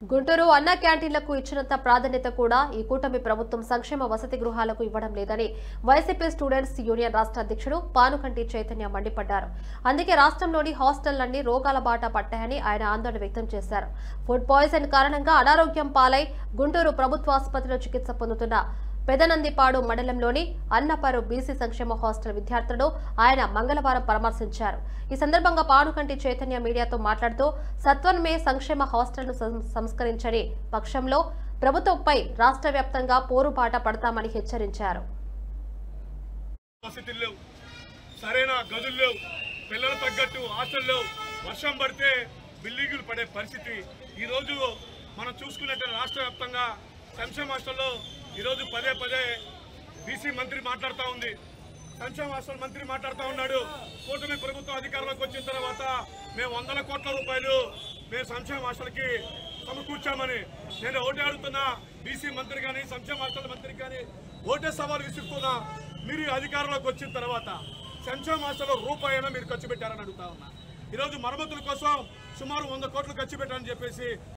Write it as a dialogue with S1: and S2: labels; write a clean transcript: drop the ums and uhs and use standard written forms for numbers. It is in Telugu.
S1: గుంటూరు అన్న క్యాంటీన్లకు ఇచ్చినంత ప్రాధాన్యత కూడా ఈ కూటమి ప్రభుత్వం సంక్షేమ వసతి గృహాలకు ఇవ్వడం లేదని వైసీపీ స్టూడెంట్స్ యూనియన్ రాష్ట్ర అధ్యక్షుడు పానుకంటి చైతన్య మండిపడ్డారు. అందుకే రాష్ట్రంలోని హాస్టళ్లన్నీ రోగాల బాట పట్టాయని ఆయన ఆందోళన వ్యక్తం చేశారు. ఫుడ్ పాయిజన్ కారణంగా అనారోగ్యం పాలై గుంటూరు ప్రభుత్వ ఆసుపత్రిలో చికిత్స పొందుతున్న పెదనందిపాడు మండలంలోని అన్నపరు బీసీ సంక్షేమ హాస్టల్ విద్యార్థులను ఆయన మంగళవారం పరామర్శించారు. ఈ సందర్భంగా పానుకంటి చైతన్య మీడియాతో మాట్లాడుతూ సత్వరమే సంక్షేమ హాస్టల్ను సంస్కరించని పక్షంలో ప్రభుత్వంపై రాష్ట్ర వ్యాప్తంగా పోరుబాట పడతామని హెచ్చరించారు.
S2: సరైన గదులు లేవు, పిల్లలు తగ్గట్టు హాస్టల్లో వర్షం పడితే బిల్డింగులు పడే పరిస్థితి. ఈరోజు మనం చూసుకున్నట్టు రాష్ట్ర వ్యాప్తంగా సంక్షేమ హాస్టల్లో ఈరోజు పదే పదే బీసీ మంత్రి మాట్లాడుతూ ఉంది. సంక్షేమ హాస్టల్ మంత్రి మాట్లాడుతూ ఉన్నాడు, కూటమి ప్రభుత్వం అధికారంలోకి వచ్చిన తర్వాత మేము 100 కోట్ల రూపాయలు మేము సంక్షేమ హాస్టల్కి సమకూర్చామని. నేను ఓటే అడుగుతున్నా బీసీ మంత్రి కానీ సంక్షేమ హాస్టల్ మంత్రి కానీ ఓటే సవాలు విసురుతున్నా, మీరు అధికారంలోకి వచ్చిన తర్వాత సంక్షేమ హాస్టల్లో రూపాయైనా మీరు ఖర్చు పెట్టారని అడుగుతా ఉన్నా. ఈరోజు మరమ్మతుల కోసం సుమారు 100 కోట్లు ఖర్చు పెట్టారని చెప్పేసి